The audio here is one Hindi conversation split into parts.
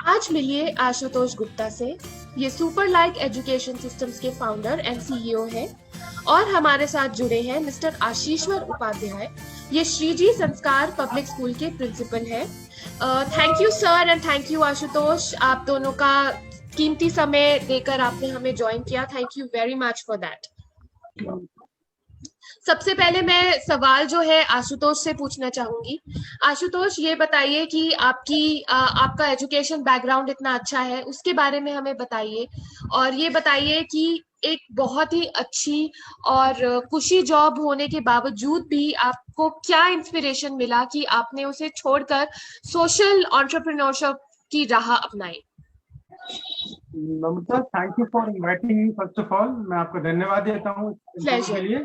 आज मिलिए आशुतोष गुप्ता से। ये सुपर लाइक एजुकेशन सिस्टम्स के फाउंडर एंड सीईओ हैं और हमारे साथ जुड़े हैं मिस्टर आशीश्वर उपाध्याय। ये श्रीजी संस्कार पब्लिक स्कूल के प्रिंसिपल हैं। Thank you sir and thank you Ashutosh, आप दोनों का कीमती समय देकर आपने हमें ज्वाइन किया। Thank you very much for that. सबसे पहले मैं सवाल जो है आशुतोष से पूछना चाहूंगी। आशुतोष, ये बताइए कि आपका एजुकेशन बैकग्राउंड इतना अच्छा है, उसके बारे में हमें बताइए। और ये बताइए कि एक बहुत ही अच्छी और कुशी जॉब होने के बावजूद भी आपको क्या इंस्पिरेशन मिला कि आपने उसे छोड़कर सोशल एंटरप्रेन्योरशिप की राह अपनाई। Mamata, thank you for inviting me. First of all मैं आपको धन्यवाद देता हूँ इंटरव्यू के लिए।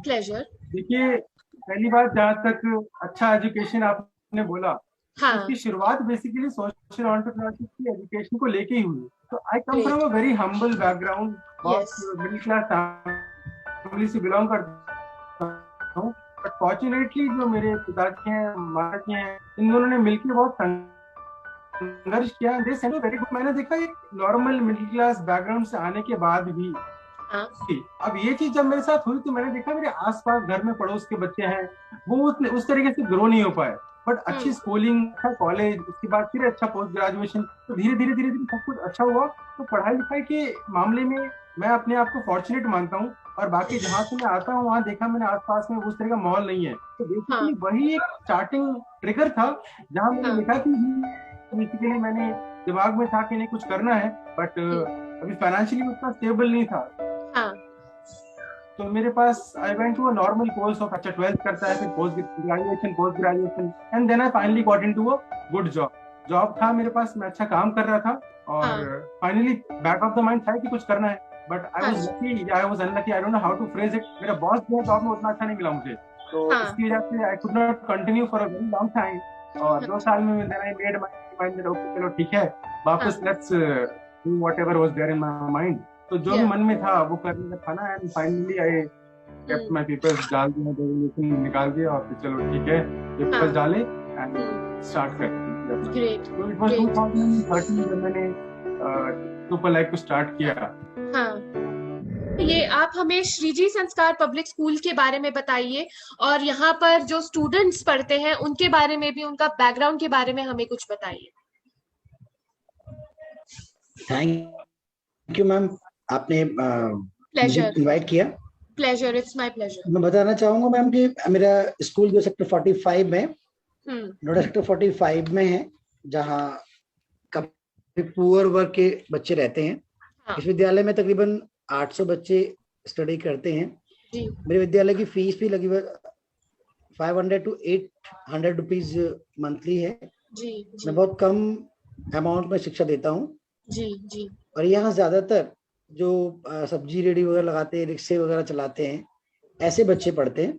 प्लेजर। देखिए, पहली बात, जहाँ तक अच्छा एजुकेशन आपने बोला, हाँ। उसकी शुरुआत बेसिकली सोशल एंटरप्रेन्योरशिप की एजुकेशन को लेके ही हुई। तो I come from a very humble background, बहुत मिडिल क्लास फैमिली से बिलोंग करता हूँ। बट फॉर्चुनेटली जो मेरे पिताजी हैं, माता जी हैं, इन दोनों ने मिलकर बहुत संघर्ष किया। They send very good. मैंने देखा एक नॉर्मल मिडिल क्लास बैकग्राउंड से आने के बाद भी अब ये चीज जब मेरे साथ हुई तो मैंने देखा मेरे आसपास घर में पड़ोस के बच्चे हैं, वो उस तरीके से ग्रो नहीं हो पाए। बट अच्छी स्कूलिंग, अच्छा कॉलेज, उसके बाद फिर अच्छा पोस्ट ग्रेजुएशन, तो धीरे धीरे धीरे धीरे सब कुछ अच्छा हुआ। तो पढ़ाई लिखाई के मामले में मैं अपने आप को फॉर्चुनेट मानता हूँ। और बाकी जहाँ से मैं आता हूँ वहाँ देखा मैंने आसपास में उस तरह का माहौल नहीं है। तो बेसिकली वही एक स्टार्टिंग ट्रिगर था जहाँ मैंने लिखा कि बेसिकली मैंने दिमाग में था कि नहीं कुछ करना है, बट अभी फाइनेंशियली उतना स्टेबल नहीं था। तो मेरे पास I went to a normal course of, अच्छा 12th करता है, फिर post graduation, and then I finally got into a good job था मेरे पास, मैं अच्छा काम कर रहा था। और finally back of the mind था कि कुछ करना है। But I was lucky, I was unlucky, I don't know how to phrase it. मेरा बॉस जो है जॉब में उतना अच्छा नहीं मिला मुझे, तो इसकी वजह से I could not continue for a very long time. और 2 साल में then I made my mind that okay चलो ठीक है, वापस let's do whatever was there in my mind. तो जो भी मन में था वो करने का था ना। And finally I kept my papers, डाल दिया, रेजोल्यूशन निकाल दिया और फिर चलो ठीक है पेपर्स डाले एंड स्टार्ट कर दिया। तो इट वाज 2013 जब मैंने सुपर लाइक को स्टार्ट किया। ये आप हमें श्रीजी संस्कार पब्लिक स्कूल के बारे में बताइए और यहाँ पर जो स्टूडेंट्स पढ़ते हैं उनके बारे में भी, उनका बैकग्राउंड के बारे में हमें कुछ बताइए। थैंक यू मैम, आपने मुझे इनवाइट किया। Pleasure, it's my pleasure. मैं बताना चाहूंगा मैम कि मेरा स्कूल जो सेक्टर 45 में, नोएडा सेक्टर 45 में है, जहाँ काफी पुअर वर्ग के बच्चे रहते हैं। इस विद्यालय में तकरीबन 800 बच्चे स्टडी करते हैं। मेरे विद्यालय की फीस भी लगभग 500 to 800 रुपीज मंथली है। मैं बहुत कम अमाउंट में शिक्षा देता हूँ। और यहाँ ज्यादातर जो सब्जी रेडी वगैरह लगाते हैं, रिक्शे वगैरह चलाते हैं, ऐसे बच्चे पढ़ते हैं।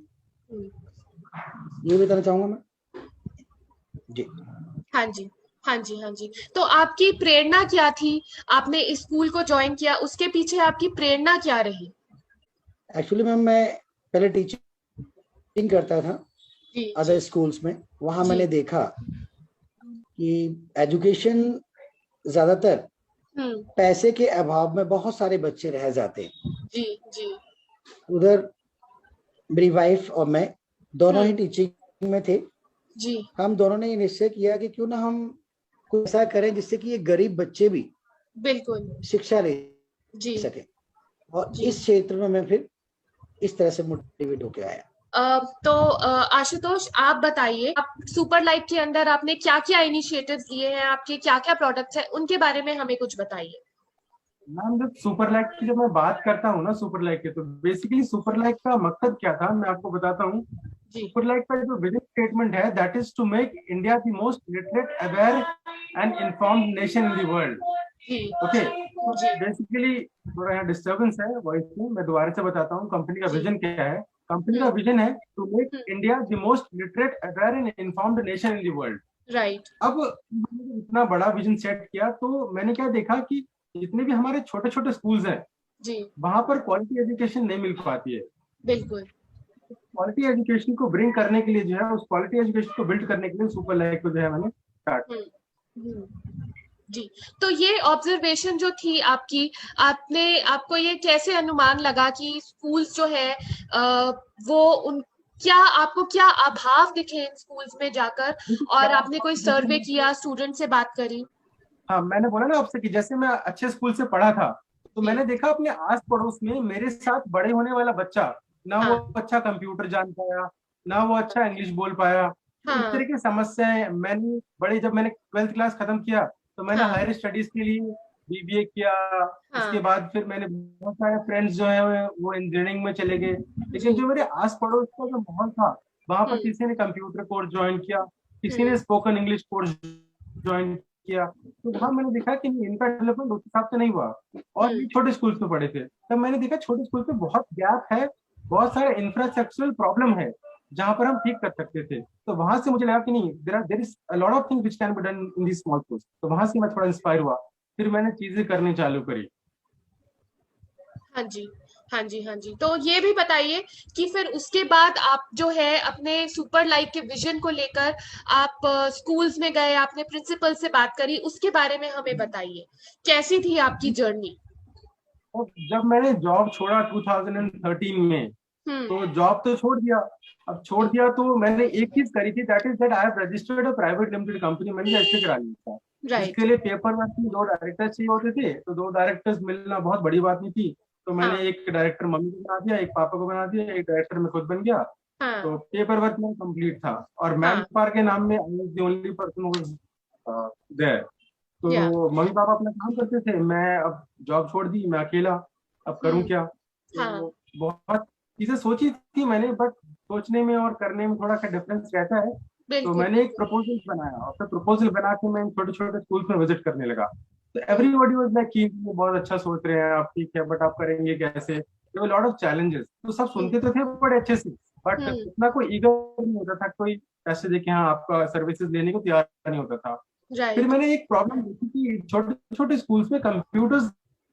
ये बताना चाहूंगा मैं जी। हाँ जी। तो आपकी प्रेरणा क्या थी? आपने इस स्कूल को ज्वाइन किया, उसके पीछे आपकी प्रेरणा क्या रही? एक्चुअली मैम, मैं पहले टीचिंग करता था अदर स्कूल्स में। वहां मैंने देखा कि एजुकेशन ज्यादातर पैसे के अभाव में बहुत सारे बच्चे रह जाते हैं। उधर मेरी वाइफ और मैं दोनों ही टीचिंग में थे। हम दोनों ने निश्चय किया कि क्यों ना हम कुछ ऐसा करें जिससे कि ये गरीब बच्चे भी बिल्कुल शिक्षा ले सके। और इस क्षेत्र में मैं फिर इस तरह से मोटिवेट होके आया। तो आशुतोष, आप बताइए, आप सुपर लाइक के अंदर आपने क्या क्या इनिशिएटिव्स लिए हैं, आपके क्या क्या प्रोडक्ट्स हैं, उनके बारे में हमें कुछ बताइए। मैम, जब सुपर लाइक की जब मैं बात करता हूँ ना सुपर लाइक के, तो बेसिकली सुपर लाइक का मकसद क्या था मैं आपको बताता हूँ। सुपर लाइक का जो विजन स्टेटमेंट है, that is to make India the most literate, aware and informed nation in the world. Okay, basically थोड़ा यहाँ डिस्टर्बेंस है वॉइस में, मैं दोबारा से बताता हूँ कंपनी का विजन क्या है। कंपनी का विजन है to make India the most literate, aware and informed nation in the world. Right. अब इतना बड़ा विजन सेट किया तो मैंने क्या देखा कि जितने भी हमारे छोटे छोटे स्कूल्स हैं वहां पर क्वालिटी एजुकेशन नहीं मिल पाती है। बिल्कुल। क्वालिटी एजुकेशन को ब्रिंग करने के लिए जो है, उस क्वालिटी एजुकेशन को बिल्ड करने के लिए सुपर लाइक को जो है मैंने स्टार्ट। जी। तो ये ऑब्जर्वेशन जो थी आपकी, आपको ये कैसे अनुमान लगा कि स्कूल्स जो है वो उन क्या आपको क्या अभाव दिखे इन स्कूल्स में जाकर, देखिए और क्या, आपने कोई सर्वे देखिए किया, स्टूडेंट से बात करी? हाँ मैंने बोला ना आपसे कि जैसे मैं अच्छे स्कूल से पढ़ा था, तो जी। मैंने देखा अपने आस पड़ोस में मेरे साथ बड़े होने वाला बच्चा, ना वो हाँ अच्छा कंप्यूटर जान पाया, ना वो अच्छा इंग्लिश बोल पाया। तो इस हाँ तरह की समस्याएं मैंने बड़े, जब मैंने 12th क्लास खत्म किया तो मैंने हाँ हायर स्टडीज के लिए बीबीए किया। उसके हाँ। बाद फिर मैंने बहुत सारे फ्रेंड्स जो है वो इंजीनियरिंग में चले गए, लेकिन जी। जो मेरे आस पड़ोस का जो माहौल था, वहां पर हम्म किसी ने कंप्यूटर कोर्स ज्वाइन किया, किसी हम्म ने स्पोकन इंग्लिश कोर्स ज्वाइन किया। तो वहां मैंने देखा कि नहीं, इनका डेवलपमेंट उस हिसाब से नहीं हुआ। और हम्म। ये छोटे स्कूल में पढ़े थे, तब मैंने देखा छोटे स्कूल पे बहुत गैप है, बहुत सारे इंफ्रास्ट्रक्चरल प्रॉब्लम है जहां पर हम ठीक कर सकते थे। तो वहां से मुझे लगा कि नहीं, there is a lot of things which can be done in this small schools. तो वहां से मैं थोड़ा इंस्पायर हुआ, फिर मैंने चीजें करनी चालू करी। हाँ जी, हाँ जी, हाँ जी। तो ये भी बताइए कि फिर उसके बाद आप जो है अपने सुपर लाइफ के विजन को लेकर आप स्कूल्स में गए, आपने प्रिंसिपल से बात करी, उसके बारे में हमें बताइए, कैसी थी आपकी जर्नी? और जब मैंने जॉब छोड़ा 2013 में, हम्म तो जॉब तो छोड़ दिया। अब छोड़ दिया तो मैंने एक चीज करी थी, that is that I have registered a private limited company. मैंने रजिस्टर करा लिया था। राइट। इसके लिए पेपर वर्क में 2 डायरेक्टर्स चाहिए होते थे, तो 2 डायरेक्टर्स मिलना बहुत बड़ी बात नहीं थी। तो मैंने हाँ एक डायरेक्टर मम्मी को बना दिया, एक पापा को बना दिया, एक डायरेक्टर मैं खुद बन गया। तो हाँ पेपर वर्क में कंप्लीट था, और मैन हाँ। पावर के नाम में I was the only person there. Yeah. तो मम्मी पापा अपना काम करते थे, मैं अब जॉब छोड़ दी, मैं अकेला, अब करूं हम्म। क्या। हाँ। तो बहुत चीजें सोची थी मैंने, बट सोचने में और करने में थोड़ा सा डिफरेंस रहता है। तो बिल्कुल मैंने एक बिल्कुल। प्रपोजल बनाया, और फिर प्रपोजल बना के मैं छोटे छोटे स्कूल में विजिट करने लगा। तो हम्म एवरीबॉडी वाज लाइक कि ये बहुत अच्छा सोच रहे हैं आप, ठीक है, बट आप करेंगे कैसे, लॉट ऑफ चैलेंजेस। तो सब हम्म सुनते तो थे बड़े अच्छे से, बट हम्म। इतना कोई ईगर नहीं होता था, कोई पैसे देके हाँ आपका सर्विसेज लेने को तैयार नहीं होता था। फिर राइट। मैंने एक प्रॉब्लम देखी कि छोटे छोटे स्कूल्स में कंप्यूटर्स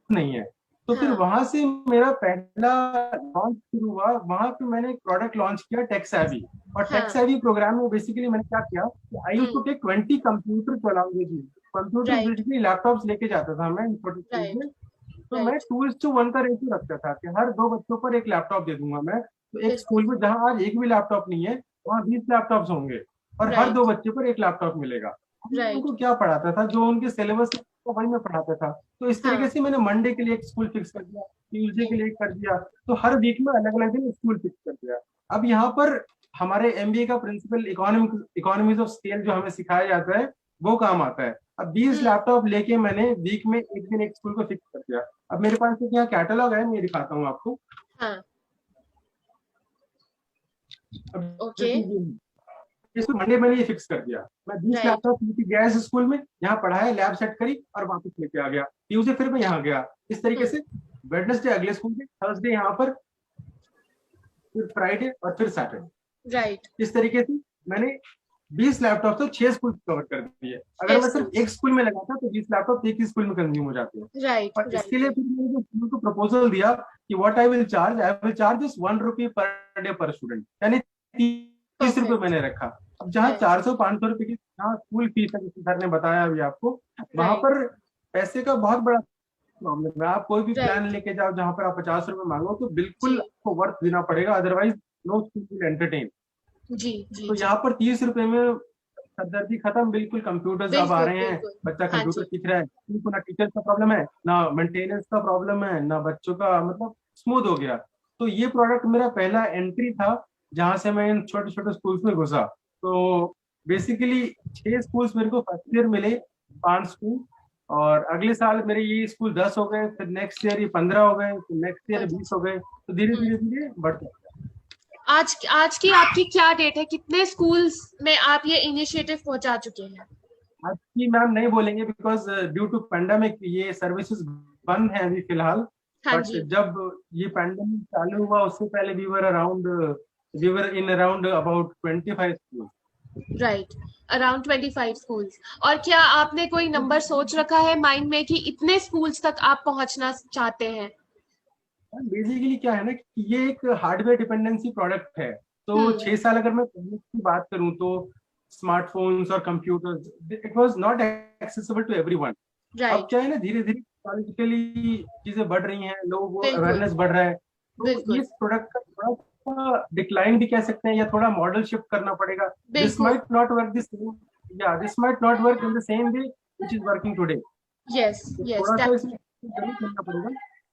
नहीं है। तो फिर हाँ। वहां से मेरा पहला लॉन्च शुरू हुआ। वहां पे मैंने एक प्रोडक्ट लॉन्च किया, टेक्सैवी। और हाँ। टेक्सैवी प्रोग्राम में बेसिकली मैंने क्या किया कि I used to hmm. Take 20 computer चलाऊंगी जी। कंप्यूटर राइट बेसिकली लैपटॉप्स लेके जाता था मैं छोटे स्कूल राइट में। तो मैं राइट। 2:1 का रेशियो रखता था कि हर 2 बच्चों पर एक लैपटॉप दे दूंगा मैं। तो एक बिल्कुल। स्कूल में जहां आज एक भी लैपटॉप नहीं है, वहां 20 लैपटॉप्स होंगे, और हर दो राइट बच्चे पर एक लैपटॉप मिलेगा। मैं राइट। उनको क्या पढ़ाता था, जो उनके सिलेबस को वही मैं पढ़ाता था। तो इस तरीके हाँ। से मैंने मंडे के लिए एक स्कूल फिक्स कर दिया, ट्यूसडे के हम्म। लिए एक कर दिया। तो हर वीक में अलग अलग दिन स्कूल फिक्स कर दिया। अब यहाँ पर हमारे एमबीए का प्रिंसिपल इकोनॉमीज ऑफ स्केल जो हमें सिखाया जाता है, वो काम आता है। अब 20 हम्म। लैपटॉप लेके मैंने वीक में एक दिन एक स्कूल को फिक्स कर दिया। अब मेरे पास एक यहाँ कैटलॉग है, मैं दिखाता हूँ आपको। हाँ। अब ओके। जैसे ये है, इसको मंडे मैंने ये फिक्स कर दिया, मैं 20 राइट। लैपटॉप लेके गया इस स्कूल में, यहाँ पढ़ाया, लैब सेट करी और वापस लेके आ गया। ट्यूसडे फिर मैं यहाँ गया, इस तरीके हम्म। से। वेडनेसडे अगले स्कूल में, थर्सडे यहाँ पर, फिर फ्राइडे और फिर सैटरडे। राइट। इस तरीके से मैंने 20 लैपटॉप तो 6 स्कूल कवर कर दिए। अगर 6 मैं सिर्फ स्कूल्स। एक स्कूल में लगाता तो 20 लैपटॉप एक ही स्कूल में कंज्यूम हो जाते हैं। राइट और इसके राइट लिए राइट। फिर मैंने जो स्कूल को प्रपोजल दिया कि what I will charge is 1 rupee per day पर स्टूडेंट, यानी 30 रुपए परफेक्ट। मैंने रखा। अब जहाँ राइट 400-500 रुपए की जहाँ स्कूल फीस है, जैसे सर ने बताया अभी आपको, वहां राइट पर पैसे का बहुत बड़ा प्रॉब्लम है। आप कोई भी प्लान राइट। लेके जाओ जहाँ पर आप 50 रुपए मांगो, तो जी बिल्कुल आपको वर्थ देना पड़ेगा, otherwise no school will entertain. जी जी तो जी। यहाँ पर 30 रुपए में सरदर्दी खत्म, बिल्कुल। कंप्यूटर्स अब आ बिल्कुल रहे हैं, बिल्कुल। बच्चा हाँ कंप्यूटर जी। सीख रहा है, उनको ना टीचर्स का प्रॉब्लम है, ना मेंटेनेंस का प्रॉब्लम है, ना बच्चों का, मतलब स्मूथ हो गया। तो ये प्रोडक्ट मेरा पहला एंट्री था, जहां से मैं इन छोटे छोटे स्कूल्स में घुसा। तो बेसिकली 6 स्कूल्स मेरे को फर्स्ट ईयर मिले, 5 स्कूल। और अगले साल मेरे ये स्कूल 10 हो गए, फिर नेक्स्ट ईयर ये 15 हो गए, फिर नेक्स्ट ईयर 20 अच्छा। हो गए। तो धीरे हम्म। धीरे धीरे बढ़ते गया। आज आज की आपकी क्या डेट है, कितने स्कूल्स में आप ये इनिशिएटिव पहुंचा चुके हैं? आज की मैम नहीं बोलेंगे, बिकॉज ड्यू टू पेंडेमिक ये सर्विसेज बंद है अभी फिलहाल। हाँ बट जी। जब ये पेंडेमिक चालू हुआ उससे पहले we were in around about 25 school. Right. Around 25 schools. और क्या आपने कोई नंबर सोच रखा है माइंड में कि इतने स्कूल्स तक आप पहुंचना चाहते हैं? बेसिकली क्या है ना कि ये एक हार्डवेयर डिपेंडेंसी प्रोडक्ट है। तो हम्म 6 साल अगर मैं पहले की बात करूं, तो स्मार्टफोन्स और computers, it was not accessible to everyone. अब क्या है ना, धीरे धीरे टेक्नोलॉजिकली चीजें बढ़ रही हैं, लोगों को अवेयरनेस बढ़ रहा है, तो इस प्रोडक्ट का थोड़ा सा डिक्लाइन भी कह सकते हैं, या थोड़ा मॉडल शिफ्ट करना पड़ेगा। This might not work this this might not work in the same way which is working today. थोड़ा सा इसमें जरूर करना पड़ेगा।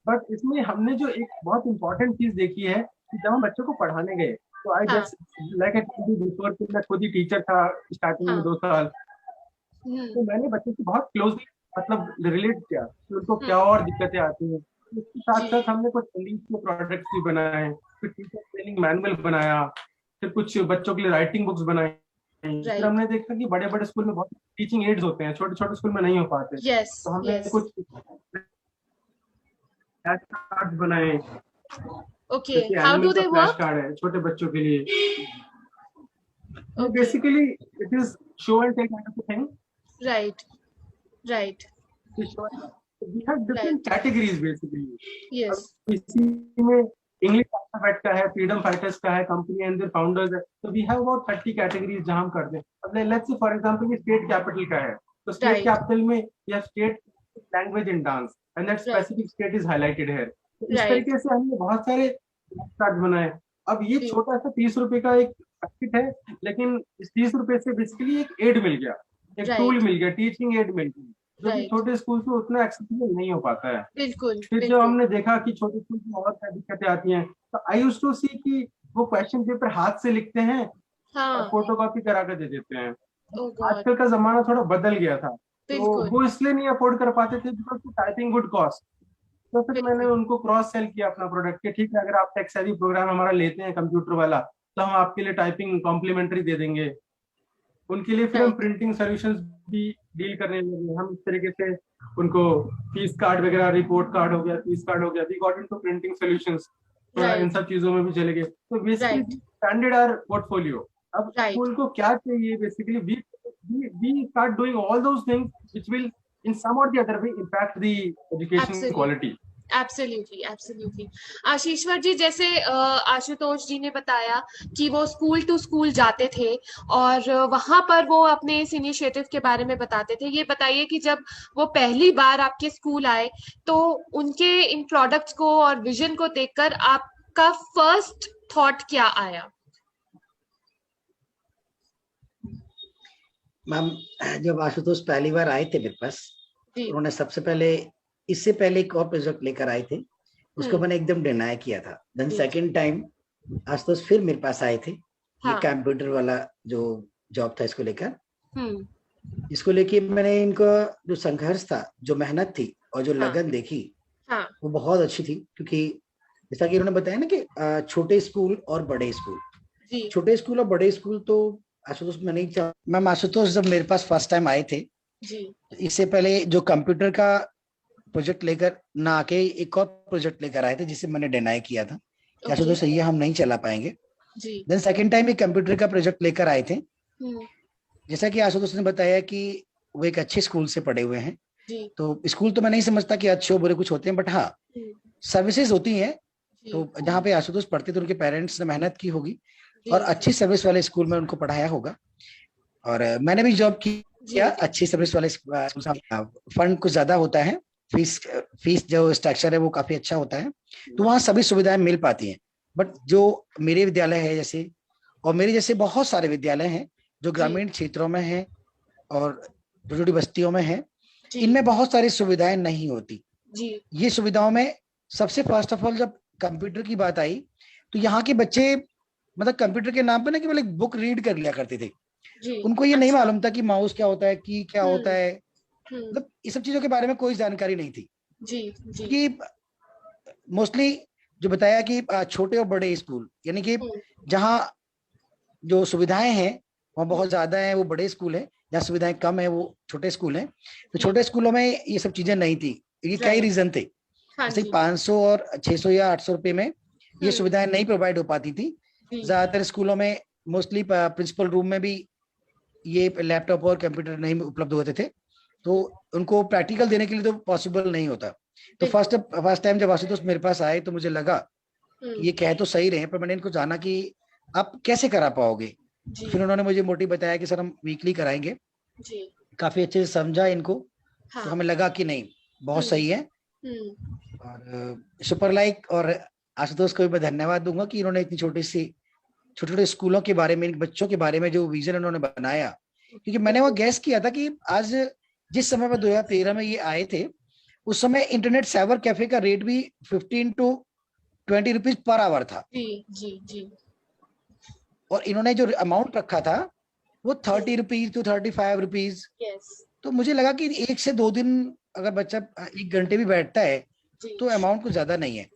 बट इसमें हमने जो एक बहुत इंपॉर्टेंट चीज देखी है कि जब हम बच्चों को पढ़ाने गए, तो I just like I told you before कि मैं खुद ही टीचर था स्टार्टिंग में 2 साल, तो मैंने बच्चों से बहुत क्लोजली मतलब रिलेट किया कि उनको क्या और दिक्कतें आती हैं। इसके साथ साथ हमने कुछ इंग्लिश के प्रोडक्ट्स भी बनाए, फिर टीचर ट्रेनिंग मैनुअल बनाया, फिर कुछ बच्चों के लिए राइटिंग बुक्स बनाई। फिर हमने देखा कि बड़े बड़े स्कूल में बहुत टीचिंग एड्स होते हैं, छोटे छोटे स्कूल में नहीं हो पाते, तो हमने कुछ फ्लैश कार्ड बनाए। How do they work? Flash card है छोटे बच्चों के लिए। Basically it is show and tell kind of thing. Right. We have different categories basically. Yes. इसी में इंग्लिश अल्फाबेट का है, फ्रीडम फाइटर्स का है, कंपनी एंड देयर फाउंडर्स है, तो वी हैव अबाउट 30 कैटेगरीज जहां हम करते हैं। अब let's say for example state capital का है, तो स्टेट कैपिटल में या state language in dance and that specific state is highlighted here. इस तरीके से हमने बहुत सारे कार्ड बनाए। अब ये छोटा सा 30 रुपए का एक पैकेट है, लेकिन इस 30 रुपए से बेसिकली एक एड मिल गया, एक टूल मिल गया, टीचिंग एड मिल गई, जो कि छोटे स्कूल में उतना एक्सेसिबल नहीं हो पाता है। बिल्कुल। फिर जब हमने देखा कि छोटे स्कूल में और क्या दिक्कतें आती हैं, तो आई यूज्ड टू सी कि वो क्वेश्चन पेपर हाथ से लिखते हैं और फोटोकॉपी करा के दे देते हैं। आजकल का जमाना थोड़ा बदल गया था, तो वो इसलिए नहीं अफोर्ड कर पाते थे बिकॉज टाइपिंग वुड कॉस्ट। तो फिर मैंने उनको क्रॉस सेल किया अपना प्रोडक्ट के, ठीक है अगर आप टेक सेवी प्रोग्राम हमारा लेते हैं कंप्यूटर वाला, तो हम आपके लिए टाइपिंग कॉम्प्लीमेंट्री दे देंगे। उनके लिए फिर हम प्रिंटिंग सॉल्यूशंस भी डील करने लगे। हम इस तरीके से उनको फीस कार्ड वगैरह, रिपोर्ट कार्ड हो गया, फीस कार्ड हो गया, we got into printing solutions, थोड़ा इन सब चीजों में भी चले गए। तो बेसिकली एक्सपेंडेड आवर पोर्टफोलियो। अब स्कूल को क्या चाहिए, basically we start doing all those things which will in some or the other way impact the education quality. Absolutely. आशीश्वर जी, जैसे आशुतोष जी ने बताया कि वो स्कूल टू स्कूल जाते थे और वहां पर वो अपने इस इनिशिएटिव के बारे में बताते थे। ये बताइए कि जब वो पहली बार आपके स्कूल आए, तो उनके इन प्रोडक्ट्स को और विजन को देखकर आपका फर्स्ट थॉट क्या आया? मैम, जब आशुतोष पहली बार आए थे मेरे पास, उन्होंने सबसे पहले, इससे पहले एक और प्रोजेक्ट लेकर आए थे, उसको मैंने एकदम डिनाई किया था। देन सेकंड टाइम आशुतोष फिर मेरे पास आए थे, ये कंप्यूटर वाला जो जॉब था इसको लेकर। इसको लेके मैंने इनका जो संघर्ष था, जो मेहनत थी और जो लगन देखी, वो बहुत अच्छी थी। क्योंकि जैसा कि उन्होंने बताया ना कि छोटे स्कूल और बड़े स्कूल, छोटे स्कूल और बड़े स्कूल, तो आशुतोष में नहीं चाह। मैम, आशुतोष जब मेरे पास फर्स्ट टाइम आए थे, इससे पहले जो कंप्यूटर का प्रोजेक्ट लेकर ना आके एक और प्रोजेक्ट लेकर आए थे, जिसे मैंने डिनाई किया था कि आशुतोष ये हम नहीं चला पाएंगे। देन सेकंड टाइम एक कंप्यूटर का प्रोजेक्ट लेकर आए थे। जैसा कि आशुतोष ने बताया कि वो एक अच्छे स्कूल से पढ़े हुए हैं, तो स्कूल तो मैं नहीं समझता कि अच्छे बुरे कुछ होते हैं, बट हाँ सर्विसेज होती हैं। तो जहाँ पे आशुतोष पढ़ते थे, उनके पेरेंट्स ने मेहनत की होगी और अच्छी सर्विस वाले स्कूल में उनको पढ़ाया होगा। और मैंने भी जॉब किया अच्छी सर्विस वाले स्कूल। फंड कुछ ज्यादा होता है, फीस जो स्ट्रक्चर है वो काफी अच्छा होता है, तो वहाँ सभी सुविधाएं मिल पाती हैं। बट जो मेरे विद्यालय है जैसे, और मेरे जैसे बहुत सारे विद्यालय हैं जो ग्रामीण क्षेत्रों में हैं और छोटी छोटी बस्तियों में हैं, इनमें बहुत सारी सुविधाएं नहीं होती। ये सुविधाओं में सबसे फर्स्ट ऑफ ऑल जब कंप्यूटर की बात आई, तो यहाँ के बच्चे मतलब कंप्यूटर के नाम पे ना केवल एक बुक रीड कर लिया करते थे। उनको ये नहीं मालूम था कि माउस क्या होता है, की क्या होता है, मतलब ये सब चीजों के बारे में कोई जानकारी नहीं थी। कि मोस्टली जो बताया कि छोटे और बड़े स्कूल, यानी कि जहाँ जो सुविधाएं हैं वहाँ बहुत ज्यादा है वो बड़े स्कूल है, जहाँ सुविधाएं कम है वो छोटे स्कूल हैं। तो छोटे स्कूलों में ये सब चीजें नहीं थी। ये कई रीजन थे, जैसे 500 और 600 या 800 रुपए में ये सुविधाएं नहीं प्रोवाइड हो पाती थी। ज्यादातर स्कूलों में मोस्टली प्रिंसिपल रूम में भी ये लैपटॉप और कंप्यूटर नहीं उपलब्ध होते थे, तो उनको प्रैक्टिकल देने के लिए तो पॉसिबल नहीं होता। तो फर्स्ट टाइम जब आशुतोष मेरे पास आए, तो मुझे लगा ये कह तो सही रहे, पर मैंने इनको जाना कि आप कैसे करा पाओगे, फिर उन्होंने मुझे मोटिव बताया कि सर हम वीकली कराएंगे जी। काफी अच्छे से समझा इनको। हाँ। तो हमें लगा कि नहीं बहुत सही है। और सुपर लाइक और आशुतोष को भी मैं धन्यवाद दूंगा कि इन्होंने इतनी छोटे छोटे स्कूलों के बारे में, बच्चों के बारे में जो विजन उन्होंने बनाया, क्योंकि मैंने वो गैस किया था कि आज जिस समय में 2013 में ये आए थे उस समय इंटरनेट साइबर कैफे का रेट भी 15 to 20 रुपीज पर आवर था। जी जी जी। और इन्होंने जो अमाउंट रखा था वो 30 रुपीज to 35 रुपीज। तो मुझे लगा कि 1 से 2 दिन अगर बच्चा 1 घंटे भी बैठता है तो अमाउंट कुछ ज्यादा नहीं है।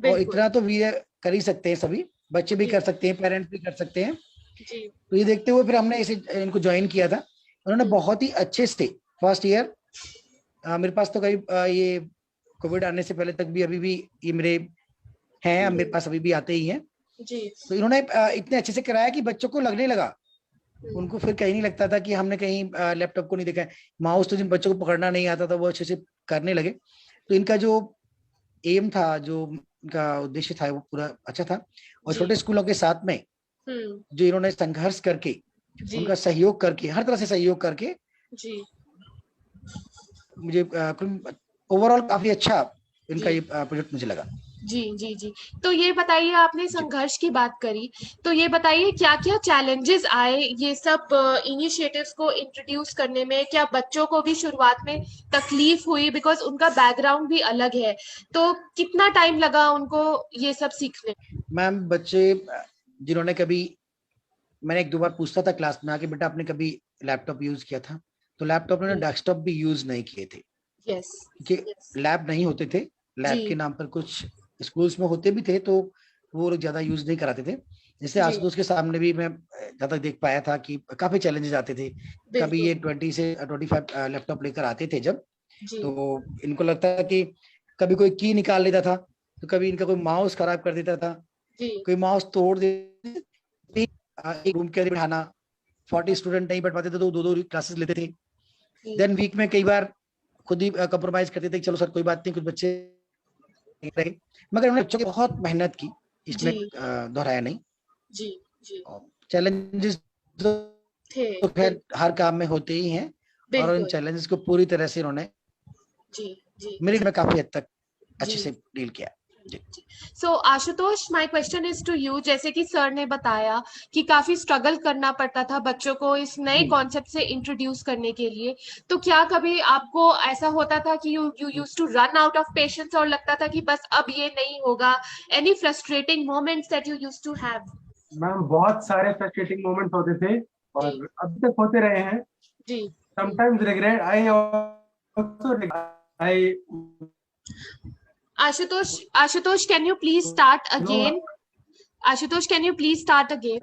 और इतना तो वी कर ही सकते हैं, सभी बच्चे भी कर सकते हैं, पेरेंट्स भी कर सकते हैं। तो ये देखते हुए फिर हमने इनको ज्वाइन किया था। उन्होंने बहुत ही अच्छे से फर्स्ट ईयर, मेरे पास तो करीब ये कोविड आने से पहले तक भी अभी भी ये मेरे हैं, मेरे पास अभी भी आते ही हैं। तो इन्होंने इतने अच्छे से कराया कि बच्चों को लगने लगा, उनको फिर कहीं नहीं लगता था कि हमने कहीं लैपटॉप को नहीं देखा है। माउस तो जिन बच्चों को पकड़ना नहीं आता था वो अच्छे से करने लगे। तो इनका जो एम था, जो इनका उद्देश्य था वो पूरा अच्छा था। और छोटे स्कूलों के साथ में जो इन्होंने संघर्ष करके, उनका सहयोग करके, हर तरह से सहयोग करके मुझे ओवरऑल काफी अच्छा इनका ये प्रोजेक्ट मुझे लगा। जी जी जी। तो ये बताइए, आपने संघर्ष की बात करी, तो ये बताइए क्या क्या चैलेंजेस आए ये सब इनिशिएटिव्स को इंट्रोड्यूस करने में? क्या बच्चों को भी शुरुआत में तकलीफ हुई, बिकॉज उनका बैकग्राउंड भी अलग है, तो कितना टाइम लगा उनको ये सब सीखने? मैम बच्चे जिन्होंने कभी, मैंने 1-2 बार पूछता था क्लास में आके, बेटा आपने कभी लैपटॉप यूज किया था? तो लैपटॉप ने डेस्कटॉप भी यूज नहीं किए थे, क्योंकि लैब नहीं होते थे। लैब के नाम पर कुछ स्कूल्स में होते भी थे तो वो लोग ज्यादा यूज नहीं कराते थे। जैसे आशुतोष के सामने भी मैं ज्यादा देख पाया था कि काफी चैलेंजेस आते थे। कभी ये 20 से 25 लैपटॉप लेकर आते थे जब, तो इनको लगता था कि कभी कोई की निकाल लेता था, तो कभी इनका कोई माउस खराब कर देता था, कोई माउस तोड़ देते। एक रूम के अंदर बिठाना, 40 स्टूडेंट नहीं बैठ पाते थे तो 2-2 क्लासेस लेते थे। देन वीक में कई बार खुद ही कंप्रोमाइज करते थे, चलो सर कोई बात नहीं, कुछ बच्चे रहे, मगर उन्होंने बच्चों की बहुत मेहनत की, इसमें दोहराया नहीं। जी जी। चैलेंजेस तो खैर हर काम में होते ही हैं, और उन चैलेंजेस को पूरी तरह से उन्होंने मेरे में काफी हद तक अच्छे से डील किया। So Ashutosh, my question is to you, जैसे कि सर ने बताया कि काफी स्ट्रगल करना पड़ता था बच्चों को इस नए कॉन्सेप्ट से इंट्रोड्यूस करने के लिए, तो क्या कभी आपको ऐसा होता था कि you used to run out of patience और लगता था कि बस अब ये नहीं होगा? Any frustrating moments that you used to have? Ma'am बहुत सारे फ्रस्ट्रेटिंग मोमेंट्स होते थे और अब तक होते रहे हैं। जी। Sometimes regret I also I. Ashutosh, can you please start again? Ashutosh, can you please start again?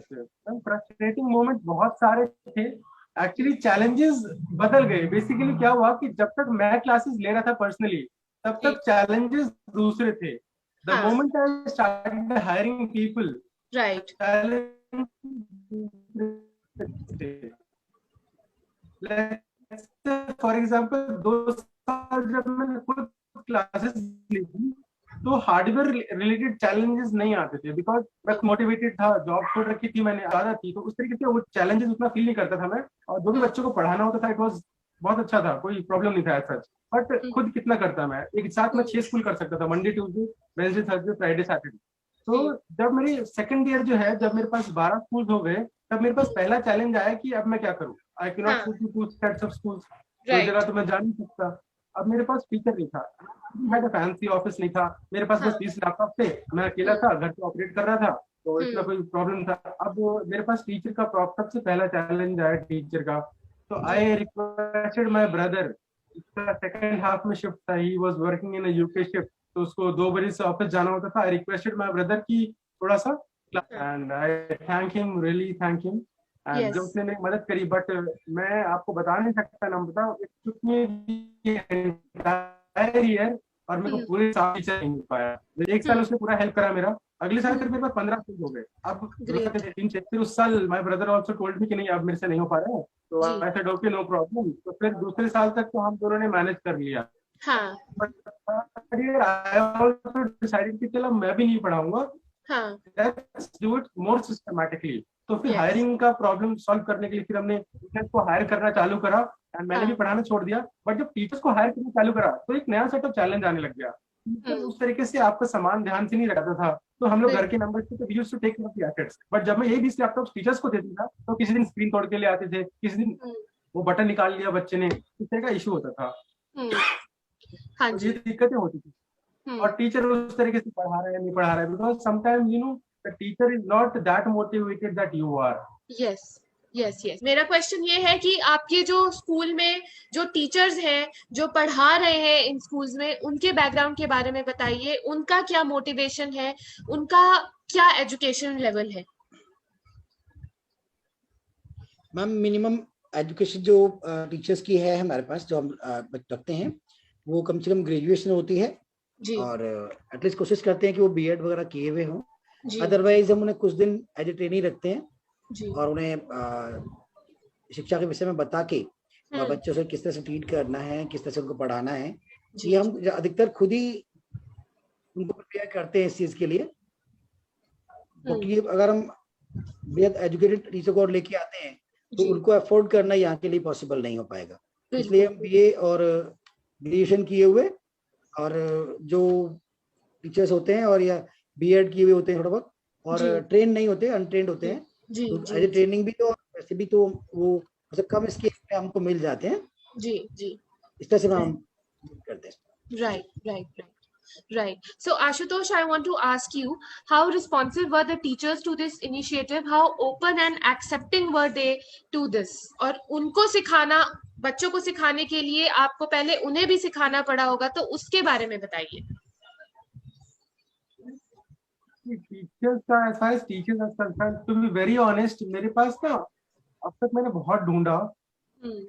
Frustrating moment बहुत सारे थे। एक्चुअली चैलेंजेस बदल गए। बेसिकली क्या हुआ कि जब तक मैं क्लासेस ले रहा था पर्सनली, तब तक चैलेंजेस दूसरे थे। The moment I started hiring people, right, for example 2 साल जब मैंने खुद क्लासेस ली थी तो हार्डवेयर रिलेटेड चैलेंजेस नहीं आते थे, बिकॉज मैं मोटिवेटेड था, जॉब छोड़ रखी थी मैंने, ज्यादा थी, तो उस तरीके से वो चैलेंजेस उतना फील नहीं करता था मैं। और जो भी बच्चों को पढ़ाना होता था इट वाज बहुत अच्छा था, कोई प्रॉब्लम नहीं था एज सच। बट खुद कितना करता मैं, एक साथ में 6 स्कूल कर सकता था, Monday Tuesday Wednesday Thursday Friday Saturday. तो जब मेरी सेकंड ईयर जो है, जब मेरे पास 12 स्कूल हो गए, तब मेरे पास पहला चैलेंज आया कि अब मैं क्या करूँ। I can not put two sets of schools, कोई जगह तो मैं जा नहीं सकता। अब मेरे पास टीचर नहीं था, फैंसी ऑफिस नहीं था, मेरे पास बस 20 लैपटॉप थे, मैं अकेला था, घर पे ऑपरेट कर रहा था, तो इतना कोई प्रॉब्लम था। अब मेरे पास टीचर का सबसे पहला चैलेंज आया टीचर का। तो आई रिक्वेस्टेड माय ब्रदर, इसका सेकंड हाफ में शिफ्ट था, he was working in a UK shift, तो उसको 2 बजे से ऑफिस जाना होता था। आई रिक्वेस्टेड माय ब्रदर की थोड़ा सा, and I thank him, really thank him, and जो उसने मेरी मदद करी। बट मैं आपको बता नहीं सकता ना, बताओ ईयर और मेरे को पूरे साल टीचर नहीं मिल पाया। 1 साल उसने पूरा हेल्प करा मेरा। अगले साल फिर मेरे पास 15 स्कूल हो गए। अब फिर उस साल my brother also told me कि नहीं अब मेरे से नहीं हो पा रहा है, तो I said okay no problem. तो फिर दूसरे साल तक तो हम दोनों ने मैनेज कर लिया। बट आई आल्सो डिसाइडेड कि चलो मैं भी नहीं पढ़ाऊंगा, let's do it more systematically. तो फिर हायरिंग का प्रॉब्लम सॉल्व करने के लिए फिर हमने टीचर्स को हायर करना चालू करा, एंड मैंने भी पढ़ाना छोड़ दिया। बट जब टीचर्स को हायर करना चालू करा तो एक नया सेट ऑफ चैलेंज आने लग गया। उस तरीके से आपका सामान ध्यान से नहीं रखता था, तो हम लोग घर के नंबर से तो used to take care of the assets. But जब मैं ये 20 लैपटॉप टीचर्स को देता था तो किसी दिन स्क्रीन तोड़ के ले आते थे, किसी दिन वो बटन निकाल लिया बच्चे ने, इस तरह का इशू होता था। हाँ तो ये दिक्कतें होती थी। और टीचर उस तरीके से पढ़ा रहा है नहीं पढ़ा रहा है, because sometimes you know the teacher is not that motivated that you are. Yes yes yes. मेरा क्वेश्चन ये है कि आपके जो स्कूल में जो टीचर्स हैं जो पढ़ा रहे हैं इन स्कूल्स में, उनके बैकग्राउंड के बारे में बताइए। उनका क्या मोटिवेशन है, उनका क्या एजुकेशन लेवल है? मैम मिनिमम एजुकेशन जो टीचर्स की है हमारे पास, जो हम रखते हैं, वो कम से कम ग्रेजुएशन होती है जी। और एटलीस्ट कोशिश करते हैं कि वो बीएड वगैरह किए हुए हों। अदरवाइज हम उन्हें कुछ दिन एज ए ट्रेनिंग रखते हैं जी। और उन्हें शिक्षा के विषय में बता के बच्चों से किस तरह से ट्रीट करना है, किस तरह से उनको पढ़ाना है, ये हम अधिकतर खुद ही उनको प्रिपेयर करते हैं इस चीज के लिए। क्योंकि अगर हम बेहद एजुकेटेड टीचर को लेके आते हैं तो उनको अफोर्ड करना यहाँ के लिए पॉसिबल नहीं हो पाएगा। इसलिए हम बीए और ग्रेजुएशन किए हुए और जो टीचर्स होते हैं और या बीएड किए हुए होते हैं थोड़ा बहुत, और ट्रेन नहीं होते, अनट्रेन्ड होते हैं, तो एज ए ट्रेनिंग भी तो वैसे भी तो वो मतलब कम स्केल में हमको मिल जाते हैं जी जी। इस तरह से हम करते हैं। Right right right right. So Ashutosh, I want to ask you, how responsive were the teachers to this initiative? How open and accepting were they to this? और उनको सिखाना, बच्चों को सिखाने के लिए आपको पहले उन्हें भी सिखाना पड़ा होगा, तो उसके बारे में बताइए। टीचर्स का, as far as teachers are concerned, to be very honest, मेरे पास ना अब तक मैंने बहुत ढूंढा,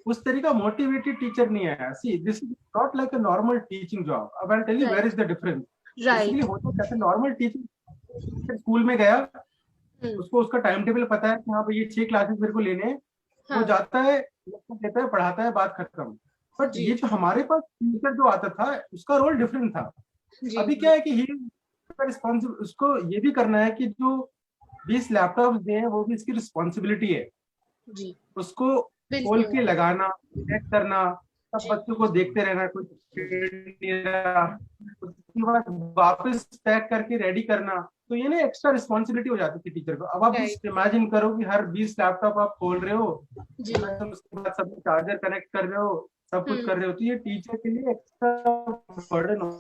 उस तरह का मोटिवेटेड टीचर नहीं आया। See this is not like a normal teaching job. अब I tell you where is the difference. Basically होता कैसे, नॉर्मल टीचिंग स्कूल में गया, उसको उसका टाइम टेबल पता है कि हाँ भाई ये 6 क्लासेस मेरे को लेने हैं, वो जाता है, लेता है, पढ़ाता है, बात खत्म। बट ये जो हमारे पास टीचर जो आता था उसका रोल डिफरेंट था। अभी क्या है कि ही रिस्पॉन्सिबल, उसको ये भी करना है कि जो 20 लैपटॉप दिए वो भी इसकी रिस्पॉन्सिबिलिटी है जी। उसको खोल के लगाना, चेक करना, सब बच्चों को देखते रहना, कुछ उसके बाद वापस पैक करके रेडी करना, तो ये ना एक्स्ट्रा रिस्पॉन्सिबिलिटी हो जाती थी टीचर को। अब आप इमेजिन करो कि हर 20 लैपटॉप आप खोल रहे हो, उसके बाद सब चार्जर कनेक्ट कर रहे हो, सब कुछ कर रहे हो, तो ये टीचर के लिए एक्स्ट्रा बर्डन हो।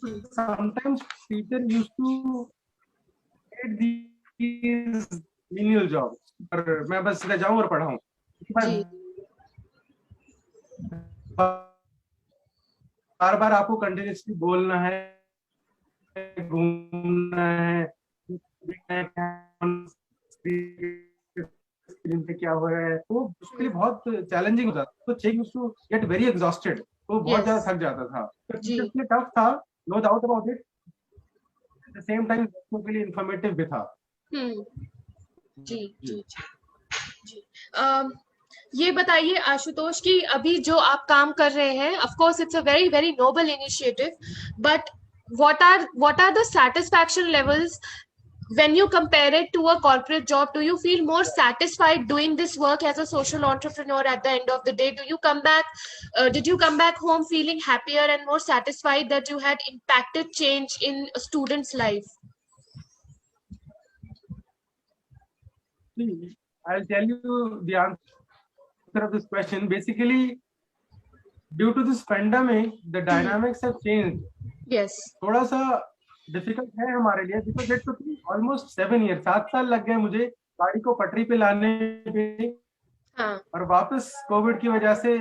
Sometimes teacher used to get these menial jobs, पर मैं बस सीधा जाऊं और पढ़ाऊं। बार बार आपको कंटिन्यूसली बोलना है, घूमना है, स्क्रीन पे क्या हो रहा है, वो उसके लिए बहुत चैलेंजिंग होता था। तो check used to get very exhausted, वो बहुत ज्यादा थक जाता था। तो टीचर्स के लिए टफ था, no doubt about it. At the same time बच्चों के लिए इंफॉर्मेटिव भी था। जी जी जी। ये बताइए आशुतोष कि अभी जो आप काम कर रहे हैं, of course it's a very very noble initiative, but what are the satisfaction levels when you compare it to a corporate job? Do you feel more satisfied doing this work as a social entrepreneur at the end of the day? Did you come back home feeling happier and more satisfied that you had impacted change in a student's life? I'll tell you the answer of this question. Basically, due to this pandemic, the dynamics have changed. Yes. थोड़ा सा डिफिकल्ट है हमारे लिए, because it took me almost 7 years, 7 साल लग गए मुझे गाड़ी को पटरी पे लाने पे। हाँ. और वापस कोविड की वजह से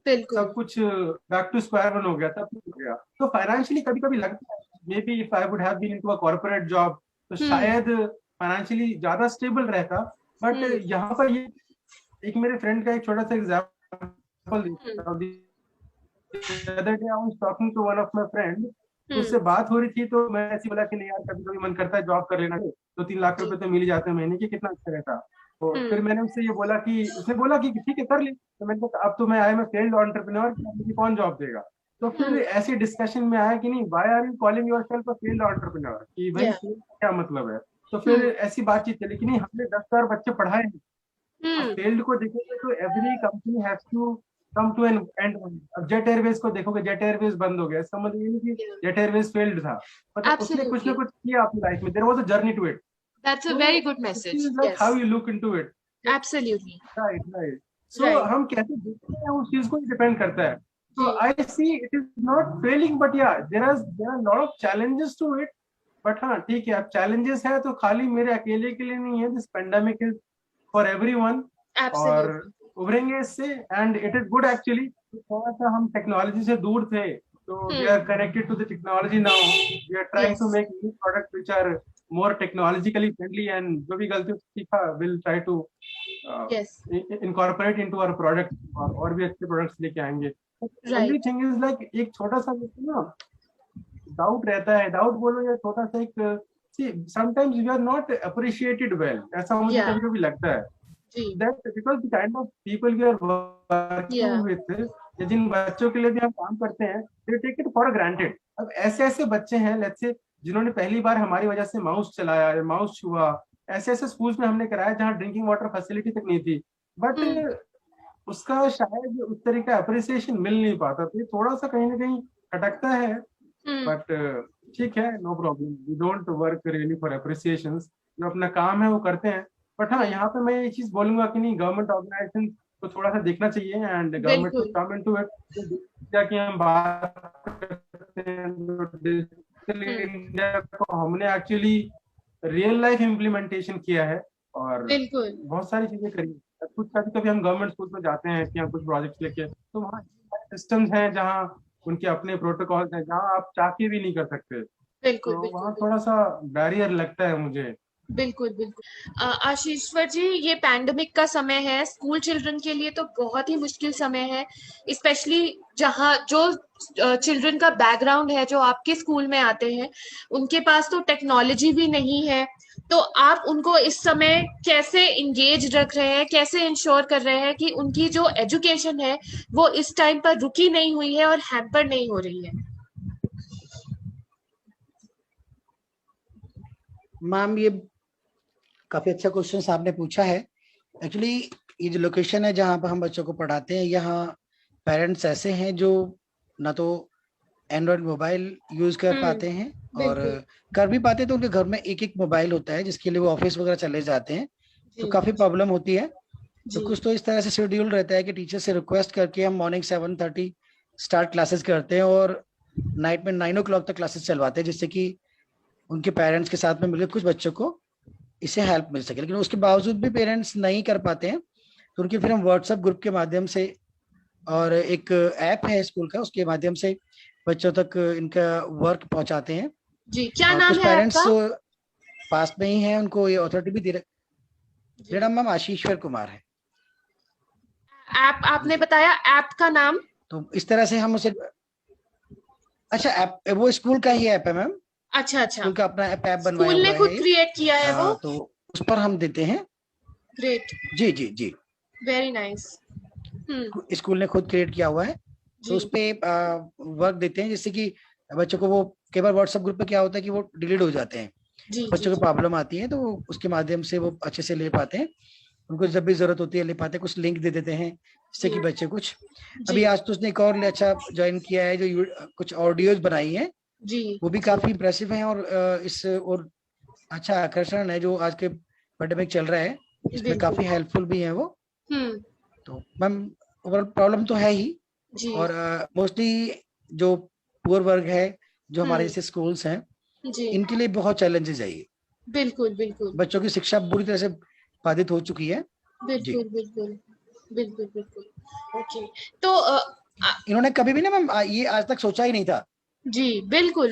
सब कुछ बैक टू स्क्वायर वन हो गया, तब हो गया। तो फाइनेंशियली कभी कभी लगता है maybe if I would have been into a corporate job तो शायद फाइनेंशियली ज्यादा स्टेबल रहता। बट यहाँ पर ये एक मेरे फ्रेंड का एक छोटा सा example other day I was talking to one of my friend, उससे बात हो रही थी, तो मैं ऐसी बोला कि नहीं यार कभी कभी मन करता है जॉब कर लेना, 2-3 लाख रुपए तो मिल ही जाते हैं महीने के, कितना अच्छा रहता। तो फिर मैंने उससे ये बोला कि, उसने बोला कि ठीक है कर ले। तो मैंने कहा अब तो मैं आया, मैं फेल्ड एंटरप्रेन्योर, मुझे कौन जॉब देगा। तो फिर ऐसी डिस्कशन में आया कि नहीं, why are you calling yourself a failed entrepreneur, कि भाई क्या मतलब है। तो फिर ऐसी बातचीत चली कि नहीं हमने 10,000 बच्चे पढ़ाए हैं। अब फील्ड को देखेंगे तो every company has to come to an end. अब जेट एयरवेज को देखोगे, जेट एयरवेज बंद हो गया, इसका मतलब ये नहीं कि जेट एयरवेज फेल्ड था, मतलब उसने कुछ ना कुछ किया अपनी लाइफ में, there was a journey to it. That's a very good message. Like Yes. how you look into it. Absolutely. Right. So हम कैसे देखते हैं उस चीज को डिपेंड करता है। So I see it is not failing, but yeah, there are a lot of challenges to it. But हाँ ठीक है, अब challenges है तो खाली मेरे अकेले के लिए नहीं है। This pandemic is for everyone. और उभरेंगे इससे, and it is good actually. थोड़ा सा हम टेक्नोलॉजी से दूर थे, तो we are connected to the technology now. We are trying to make new products which are more technologically friendly, and जो भी गलती सीखा will try to incorporate into our product, और भी अच्छे products लेके आएंगे। Only thing is like एक छोटा सा ना डाउट रहता है, डाउट बोलो या छोटा सा एक, see sometimes we are not appreciated well, ऐसा मुझे कभी-कभी लगता है। That because the kind of people we are working with, जिन बच्चों के लिए भी हम काम करते हैं, they take it for granted। अब ऐसे बच्चे हैं लेट्स से जिन्होंने पहली बार हमारी वजह से माउस चलाया या माउस छुआ, ऐसे स्कूल्स में हमने कराया जहाँ ड्रिंकिंग वाटर फैसिलिटी तक नहीं थी, बट उसका शायद उस तरह का अप्रिसिएशन मिल नहीं पाता, तो ये थोड़ा सा कहीं ना कहीं खटकता है। बट ठीक है, no problem, we don't work really for appreciations, जो अपना काम है वो करते हैं। बट हाँ, यहाँ पे मैं ये चीज बोलूंगा कि नहीं, गवर्नमेंट ऑर्गेनाइजेशन को थोड़ा सा देखना चाहिए, एंड गवर्नमेंट को कम इनटू इट। क्या कि हम बात करते हैं इंडिया को हमने एक्चुअली रियल लाइफ इम्प्लीमेंटेशन किया है, और बहुत सारी चीजें करी। कुछ कभी हम गवर्नमेंट स्कूल में जाते हैं कि कुछ प्रोजेक्ट्स लेके, तो वहाँ सिस्टम्स हैं जहाँ उनके अपने प्रोटोकॉल्स हैं, जहाँ आप चाह के भी नहीं कर सकते। बिल्कुल, तो वहाँ थोड़ा सा बैरियर लगता है मुझे। बिल्कुल। आशीश्वर जी, ये पैंडेमिक का समय है, स्कूल चिल्ड्रन के लिए तो बहुत ही मुश्किल समय है, स्पेशली जहाँ जो चिल्ड्रन का बैकग्राउंड है, जो आपके स्कूल में आते हैं, उनके पास तो टेक्नोलॉजी भी नहीं है। तो आप उनको इस समय कैसे इंगेज रख रहे हैं, कैसे इंश्योर कर रहे हैं कि उनकी जो एजुकेशन है वो इस टाइम पर रुकी नहीं हुई है और हैम्पर नहीं हो रही है? मैम, ये काफी अच्छा क्वेश्चन आपने पूछा है। एक्चुअली ये जो लोकेशन है जहाँ पर हम बच्चों को पढ़ाते हैं, यहाँ पेरेंट्स ऐसे हैं जो ना तो एंड्रॉइड मोबाइल यूज कर पाते हैं, और कर भी पाते तो उनके घर में एक मोबाइल होता है जिसके लिए वो ऑफिस वगैरह चले जाते हैं, तो काफी प्रॉब्लम होती है। तो कुछ तो इस तरह से शेड्यूल रहता है कि टीचर से रिक्वेस्ट करके हम मॉर्निंग 7:30 स्टार्ट क्लासेस करते हैं और नाइट में 9 o'clock तक क्लासेस चलवाते हैं, जिससे कि उनके पेरेंट्स के साथ में मिलकर कुछ बच्चों को इससे हेल्प मिल सके। लेकिन उसके बावजूद भी पेरेंट्स नहीं कर पाते हैं, तो उनके फिर हम व्हाट्सएप ग्रुप के माध्यम से और एक ऐप है स्कूल का, उसके माध्यम से बच्चों तक इनका वर्क पहुंचाते हैं। जी, क्या नाम है पेरेंट्स पास में ही हैं, उनको ये अथॉरिटी भी दे रहे। मेरा नाम आशीश्वर कुमार है। ऐप आपने बताया, ऐप का नाम? तो इस तरह से हम उसे, अच्छा ऐप वो स्कूल का ही ऐप है मैम। अच्छा, स्कूल का अपना ऐप बनवाया हुआ है, स्कूल ने खुद क्रिएट किया है वो, तो उस पर हम देते हैं। ग्रेट, जी, वेरी नाइस। स्कूल ने खुद क्रिएट किया हुआ है, तो उस पे वर्क देते हैं, जिससे कि बच्चों को, वो कई बार व्हाट्सएप ग्रुप पे क्या होता है कि वो डिलीट हो जाते हैं, बच्चों को प्रॉब्लम आती है, तो उसके माध्यम से वो अच्छे से ले पाते हैं, उनको जब भी जरूरत होती है ले पाते हैं। कुछ लिंक दे देते हैं जिससे कि बच्चे कुछ, अभी आज तो उसने एक और अच्छा ज्वाइन किया है जो कुछ ऑडियोज बनाई है, वो भी काफी इम्प्रेसिव है, और इस और अच्छा आकर्षण है जो आज के पैंडेमिक चल रहा है, इसमें काफी हेल्पफुल भी है वो। तो मैम ओवरऑल प्रॉब्लम तो है ही, और मोस्टली जो पुअर वर्ग है, जो हमारे जैसे स्कूल्स हैं, इनके लिए बहुत चैलेंजेस है ये। बिल्कुल, बच्चों की शिक्षा बुरी तरह से बाधित हो चुकी है। बिल्कुल। ओके, तो इन्होंने कभी भी ना मैम ये आज तक सोचा ही नहीं था। जी, बिल्कुल।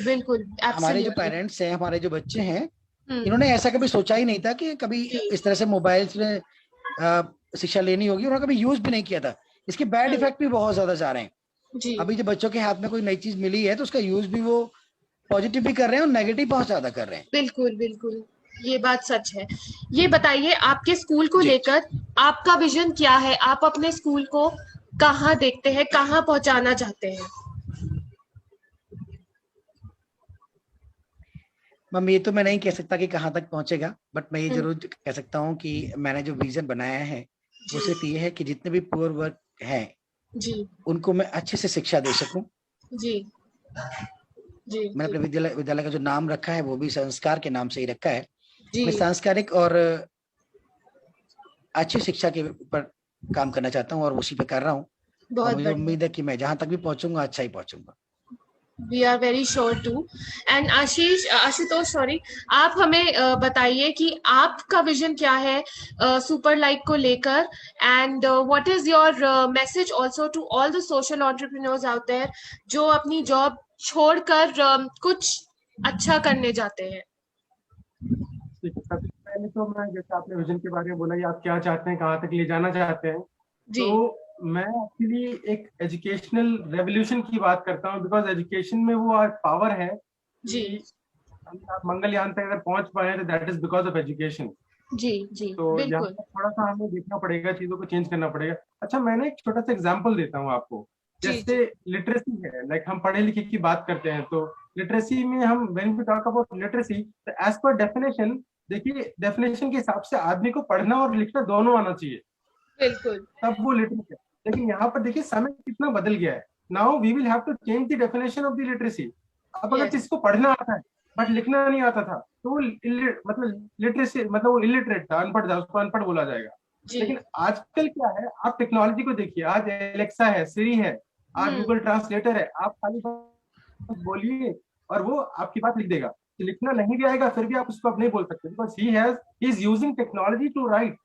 हमारे जो पेरेंट्स हैं, हमारे जो बच्चे हैं, इन्होंने ऐसा कभी सोचा ही नहीं था कि कभी इस तरह से मोबाइल्स में शिक्षा लेनी होगी, उन्होंने कभी यूज भी नहीं किया था। इसके बैड इफेक्ट भी बहुत ज्यादा जा रहे हैं। अभी जो बच्चों के हाथ में कोई नई चीज मिली है तो उसका यूज भी वो पॉजिटिव भी कर रहे हैं और नेगेटिव बहुत ज्यादा कर रहे हैं। बिल्कुल, ये बात सच है। ये बताइए, आपके स्कूल को लेकर आपका विजन क्या है? आप अपने स्कूल को कहाँ देखते हैं, कहाँ पहुंचाना चाहते हैं? मैम ये तो मैं नहीं कह सकता कि कहाँ तक पहुंचेगा, बट मैं ये जरूर कह सकता हूँ कि मैंने जो विजन बनाया है वो सिर्फ ये है कि जितने भी पुअर वर्क हैं जी उनको मैं अच्छे से शिक्षा दे सकूं। जी जी मैंने अपने विद्यालय का जो नाम रखा है वो भी संस्कार के नाम से ही रखा है। जी मैं सांस्कारिक और अच्छी शिक्षा के ऊपर काम करना चाहता हूँ और उसी पे कर रहा हूँ, और बहुत मुझे उम्मीद है कि मैं जहां तक भी पहुंचूंगा अच्छा ही पहुंचूंगा। We are very sure too. And Ashutosh sorry, आप हमें बताइए कि आपका विजन क्या है सुपर लाइक को लेकर, and what is your message also to all the social entrepreneurs out there जो अपनी जॉब छोड़कर कुछ अच्छा करने जाते हैं। सबसे पहले तो मैं, जैसे आपने विजन के बारे में बोला, ये आप क्या चाहते हैं, कहाँ तक ले जाना चाहते हैं, जी तो मैं एक्चुअली एक एजुकेशनल रेवोल्यूशन की बात करता हूँ, बिकॉज एजुकेशन में वो आज पावर है जी कि आप मंगलयान तक अगर पहुंच पाए तो that is because of education. जी जी तो यहाँ बिल्कुल। पर थोड़ा सा हमें देखना पड़ेगा, चीजों को चेंज करना पड़ेगा। अच्छा, मैंने एक छोटा सा एग्जांपल देता हूँ आपको। जी जैसे जी लिटरेसी है, लाइक हम पढ़े लिखे की बात करते हैं, तो लिटरेसी में हम when we talk about literacy, as per definition, देखिए डेफिनेशन के हिसाब से आदमी को पढ़ना और लिखना दोनों आना चाहिए, बिल्कुल। तब वो लिटरेट है। लेकिन यहाँ पर देखिए समय कितना बदल गया है। Now we will have to change the definition of the literacy. अब अगर यस किसी को पढ़ना आता है बट लिखना नहीं आता था, तो वो मतलब लिटरेसी, मतलब वो इलिटरेट था, अनपढ़ था, उसको अनपढ़ बोला जाएगा। जी लेकिन आजकल क्या है, आप टेक्नोलॉजी को देखिए, आज एलेक्सा है, सिरी है, आज गूगल ट्रांसलेटर है, आप खाली बोलिए और वो आपकी बात लिख देगा। लिखना नहीं भी आएगा फिर भी आप उसको अब नहीं बोल सकते, because he is using technology to write.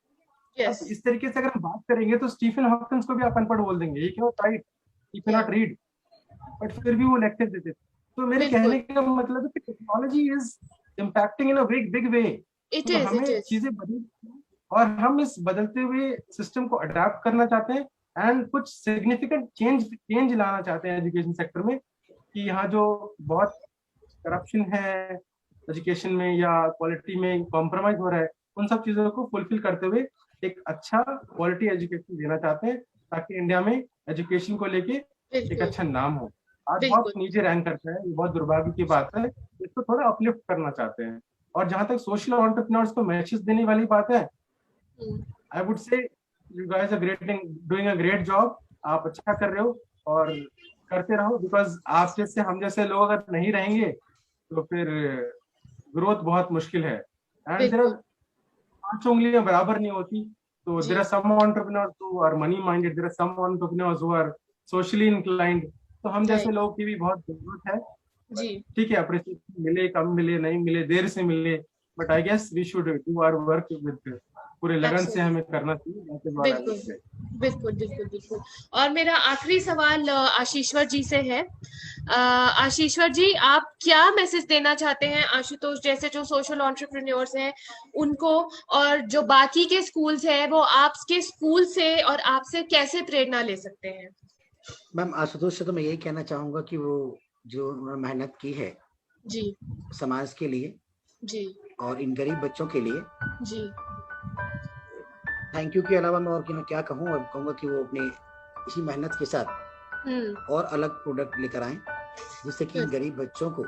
अब यस इस तरीके से अगर हम बात करेंगे तो स्टीफन हॉकिंस को भी आप अनपढ़ बोल देंगे, he can write, he can not read, but फिर भी वो लेक्चर देते थे। तो मेरे बिल्कुल। कहने का मतलब है कि technology is impacting in a big big way. It तो इज हमें चीजें बदल, और हम इस बदलते हुए सिस्टम को अडेप्ट करना चाहते हैं एंड कुछ सिग्निफिकेंट चेंज लाना चाहते हैं एजुकेशन सेक्टर में, कि यहाँ जो बहुत करप्शन है एजुकेशन में या क्वालिटी में कॉम्प्रोमाइज हो रहा है, उन सब चीजों को फुलफिल करते हुए एक अच्छा क्वालिटी एजुकेशन देना चाहते हैं, ताकि इंडिया में एजुकेशन को लेके एक बिल्कुल अच्छा नाम हो। आज बहुत बिल्कुल। नीचे रैंक करता है, ये बहुत दुर्भाग्य की बात है, इसको थोड़ा अपलिफ्ट करना चाहते हैं। और जहां तक सोशल एंटरप्रेन्योर्स को मैसेज देने वाली बात है, I would say you guys are doing a great job. आप अच्छा कर रहे हो और करते रहो, बिकॉज आप जैसे हम जैसे लोग अगर नहीं रहेंगे तो फिर ग्रोथ बहुत मुश्किल है। एंड देयर आर, बिल्कुल पांच उंगलियां बराबर नहीं होती, तो जी there are some entrepreneurs who are money minded, there are some entrepreneurs who are socially inclined. तो हम जैसे राइट लोग की भी बहुत जरूरत है। जी ठीक है, अप्रिसिएशन मिले, कम मिले, नहीं मिले, देर से मिले, but I guess we should do our work with पूरे लगन से, एब्सोल्युटली हमें करना चाहिए। बिल्कुल बिल्कुल बिल्कुल बिल्कुल। और मेरा आखिरी सवाल आशीश्वर जी से है। आशीश्वर जी, आप क्या मैसेज देना चाहते हैं आशुतोष जैसे जो सोशल एंटरप्रेन्योर्स हैं उनको, और जो बाकी के स्कूल्स हैं वो आपके स्कूल से और आपसे कैसे प्रेरणा ले सकते हैं? मैम आशुतोष से तो मैं यही कहना चाहूंगा कि वो जो उन्होंने मेहनत की है जी समाज के लिए जी और इन गरीब बच्चों के लिए, जी थैंक यू के अलावा मैं और क्या कहूँ, और कहूँगा कि वो अपनी इसी मेहनत के साथ और अलग प्रोडक्ट लेकर आए, जिससे कि इन गरीब बच्चों को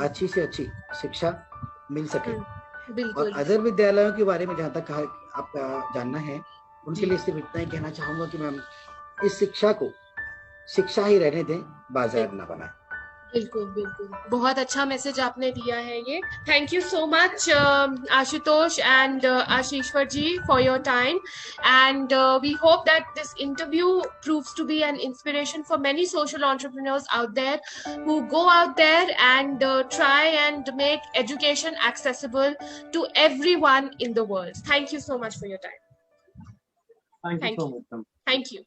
अच्छी से अच्छी शिक्षा मिल सके। और बिल्कुल अदर विद्यालयों के बारे में जहाँ तक आपका जानना है, उनके जी लिए सिर्फ इतना ही कहना चाहूंगा कि मैम इस शिक्षा को शिक्षा ही रहने दें, बाजार ना बनाएं। बिल्कुल बिल्कुल, बहुत अच्छा मैसेज आपने दिया है ये। Thank you so much Ashutosh and Ashishwar ji for your time, and we hope that this interview proves to be an inspiration for many social entrepreneurs out there who go out there and try and make education accessible to everyone in the world. Thank you so much for your time. Thank you Thank so you. Much. Thank you.